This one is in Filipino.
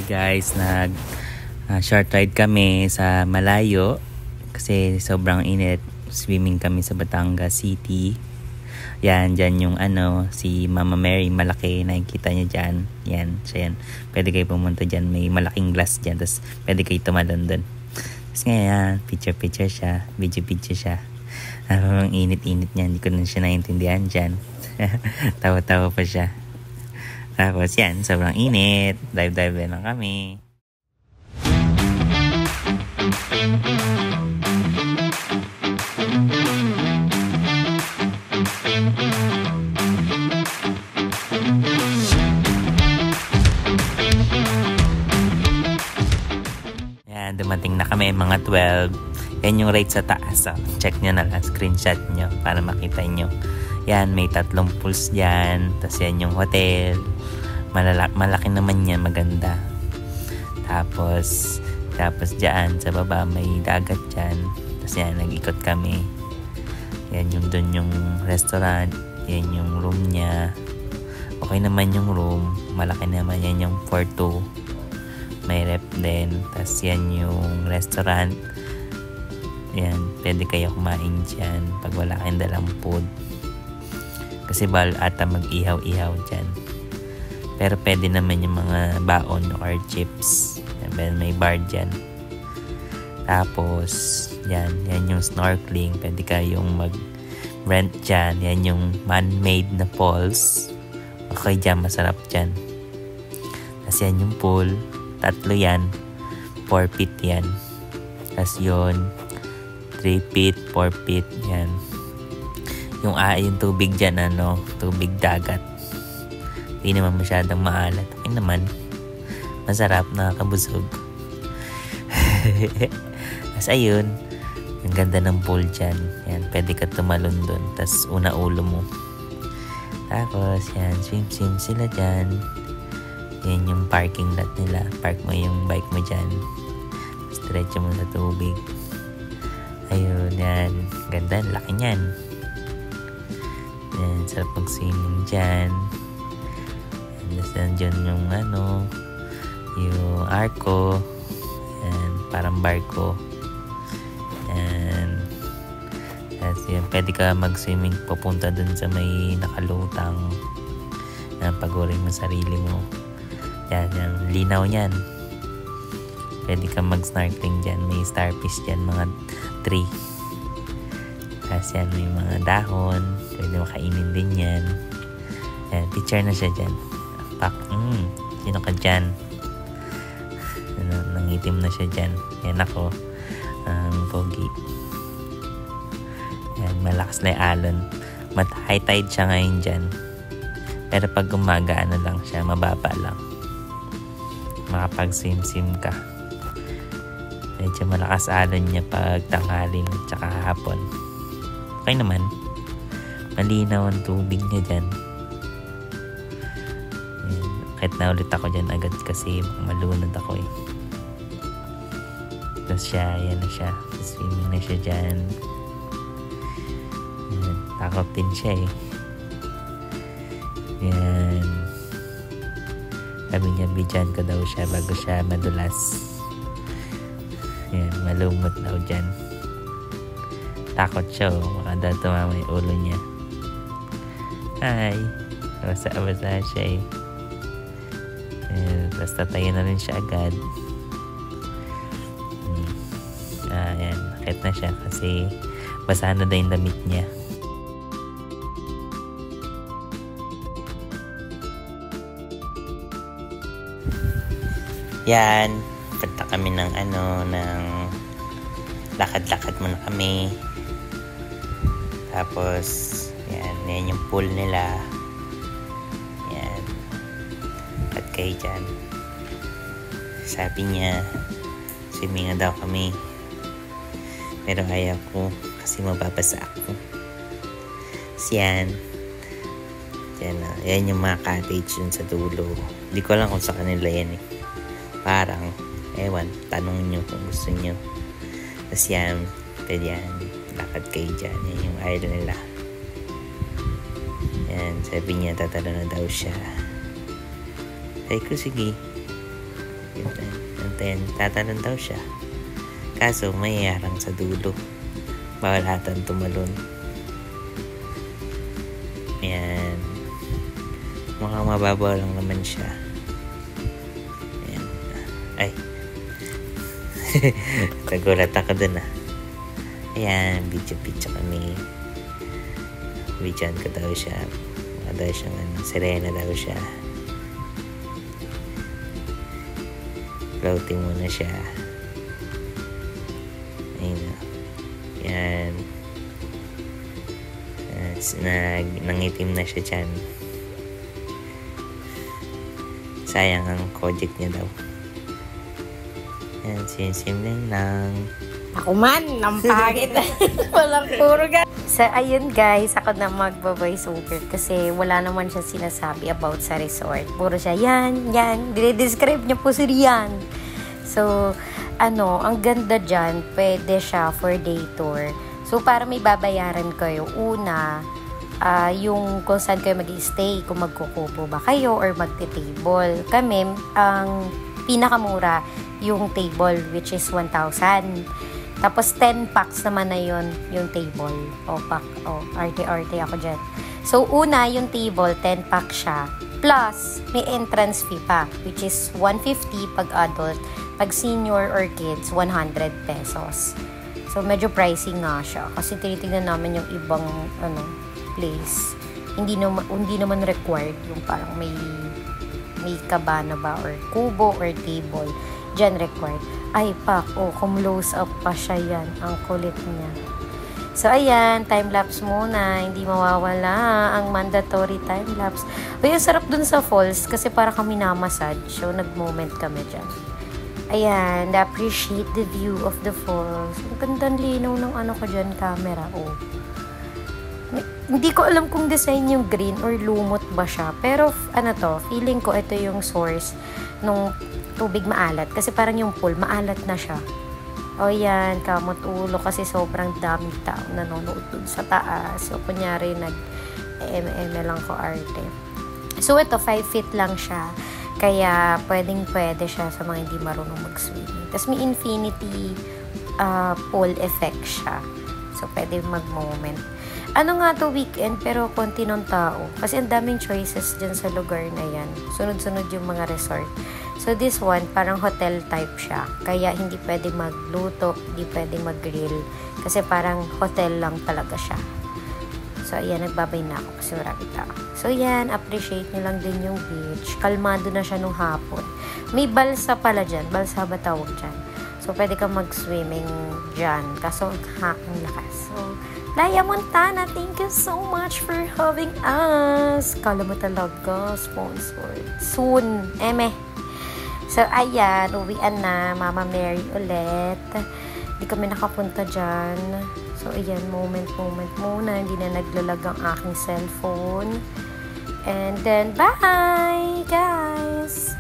Guys, short ride kami sa malayo kasi sobrang init. Swimming kami sa Batangas City. Yan, dyan yung si Mama Mary, malaki, nakikita niyo dyan. Yan, siya yan. Pwede kayo pumunta dyan, may malaking glass dyan, tapos pwede kayo tumalon dun. Tapos ngayon, picture siya, video siya. Ang init-init niya, hindi ko na siya naintindihan dyan. Tawa-tawa pa siya. Tapos yan, sobrang init. Dive lang kami. Yan, dumating na kami mga 12. Yan yung rate sa taas. So, check nyo na lang, screenshot nyo para makita nyo. Yan, may 3 pools dyan. Tapos yan yung hotel. Malaki naman yan, maganda. Tapos dyan sa baba may dagat dyan. Tapos yan, nag-ikot kami. Yan yung dun yung restaurant. Yan yung room niya. Okay naman yung room. Malaki naman yan yung 4-2. May rep din. Tapos yan yung restaurant. Yan, pwede kayo kumain dyan pag wala kayong dalang food. Kasi bawal ata mag-ihaw-ihaw dyan. Pero pwede naman yung mga baon or chips. May bar dyan. Tapos, yan yung snorkeling. Pwede kayong mag-rent dyan. Yan yung man-made na falls. Okay dyan, masarap dyan. Tapos yan yung pool. 3 yan. 4 feet yan. Tapos yun, 3 feet, 4 feet. Yan. Yung tubig dyan, tubig dagat. Hindi naman masyadong maalat. Okay naman. Masarap, nakakabusog. As ayun, ang ganda ng pool dyan. Yan, pwede ka tumalon dun. Tapos una ulo mo. Tapos yan, swim sila dyan. Yan yung parking lot nila. Park mo yung bike mo dyan. Stretch mo sa tubig. Ayun, yan. Ganda, laki nyan. Yan, sarap mag-swimming dyan. Tapos nandiyan yung yung arko. Yan, parang barko. Yan. Tapos yun, pwede ka mag-swimming papunta dun sa may nakalutang. Yan, pagurin mo sarili mo. Yan, yung linaw niyan. Pwede ka mag-snorkeling dyan. May starfish dyan, mga 3. Tapos yan, may mga dahon. Pwede makainin din yan. Yan, picture na siya dyan. Sino ka dyan? Nangitim na siya dyan. Yan ako. Ang pogi. Yan, malakas na yung alon. High tide siya ngayon dyan. Pero pag umaga, lang siya, mababa lang. Makapag-swim ka. Medyo malakas alon niya pag tanghalin at saka hapon. Okay naman. Malinaw ang tubig niya dyan. Kahit na ulit ako dyan agad kasi malunod ako eh. Tapos siya, yan na siya. Swimming na siya dyan. Yan, takot din siya eh. Yan. Sabi niya, bidyan ko daw siya bago siya madulas. Yan, malumot daw dyan. Takot siya oh. Baka daw tumama yung ulo niya. Hi! Basa-basa siya eh. Tapos tatayo na rin siya agad. Ayan, nakit na siya kasi basa na daw yung damit niya. Yan, punta kami ng lakad-lakad muna kami. Tapos yan yung pool nila. Yan, at kayo dyan. Sabi niya, swimming na daw kami. Pero ayaw ko kasi mababasa ako. Yan. Yan yung mga cottage dun sa dulo. Hindi ko alam kung sa kanila yan eh. Parang, ewan, tanong nyo kung gusto nyo. Tapos yan, pwede yan. Lakad kayo dyan. Yan yung island nila. Yan, sabi niya tatalo na daw siya. Ay ko, sige. And then, tatalon daw siya. Kaso, may harang sa dulo. Bawal hatan tumalon. Ayan. Mukhang mababaw lang naman siya. Ayan. Ay. Nagulat ako dun ah. Ayan, video kami. Videoan ko daw siya. Mukha daw siyang sirena daw siya. Floating muna siya. Ayun. Yan. Nangitim na siya dyan. Sayang ang project niya daw. Yan, simsimling lang. Ako man, ang pangit. Walang puro ka. So, ayun guys, ako na magbaboy super kasi wala naman siya sinasabi about sa resort. Puro siya, yan. Dire-describe niya po si Rian. So, ang ganda dyan, pwede siya for day tour. So, para may babayaran kayo, una, yung kung saan kayo mag-stay, kung magkukubo ba kayo or magti-table. Kami, ang pinakamura, yung table, which is 1,000. Tapos, 10 packs naman na yun, yung table. Arte-arte ako dyan. So, una, yung table, 10 pack siya. Plus, may entrance fee pa, which is 150 pag adult. Pag senior or kids, 100 pesos. So, medyo pricey nga siya. Kasi tinitignan namin yung ibang place. Hindi naman required yung parang may kabana ba or kubo or table. Diyan required. Ay, close up pa siya yan. Ang kulit niya. So, ayan, time-lapse muna. Hindi mawawala ang mandatory time-lapse. Uy, ang sarap dun sa falls kasi para kami na-massage. So, nag-moment kami dyan. Ayan, appreciate the view of the falls. Ang gandang linaw ng ko dyan, camera. Hindi ko alam kung design yung green or lumot ba siya. Pero, feeling ko ito yung source nung tubig maalat. Kasi parang yung pool, maalat na siya. Yan, kamot ulo kasi sobrang daming tao nanonood dun sa taas. So, kunyari, nag-ML lang ko arte. So, ito, 5 feet lang siya. Kaya, pwede siya sa mga hindi marunong mag-swimming. Tapos, may infinity pool effect siya. So, pwede mag-moment. Weekend, pero konti ng tao. Kasi ang daming choices dyan sa lugar na yan. Sunod-sunod yung mga resort. So, this one, parang hotel type siya. Kaya, hindi pwede magluto, hindi pwede mag-grill. Kasi parang hotel lang talaga siya. So, ayan, nagbabay na ako kasi marami tao. So, yan, appreciate nyo lang din yung beach. Kalmado na siya nung hapon. May balsa pala dyan. Balsa ba tawag dyan? So, pwede ka mag-swimming dyan. Kaso, ang lakas. So, Playa Montana, thank you so much for having us. Kala mo talaga, sponsored. Soon, So, ayan, uwian na. Mama Mary ulit. Hindi kami nakapunta dyan. So, ayan, moment muna. Hindi na naglalag ang aking cellphone. And then, bye, guys!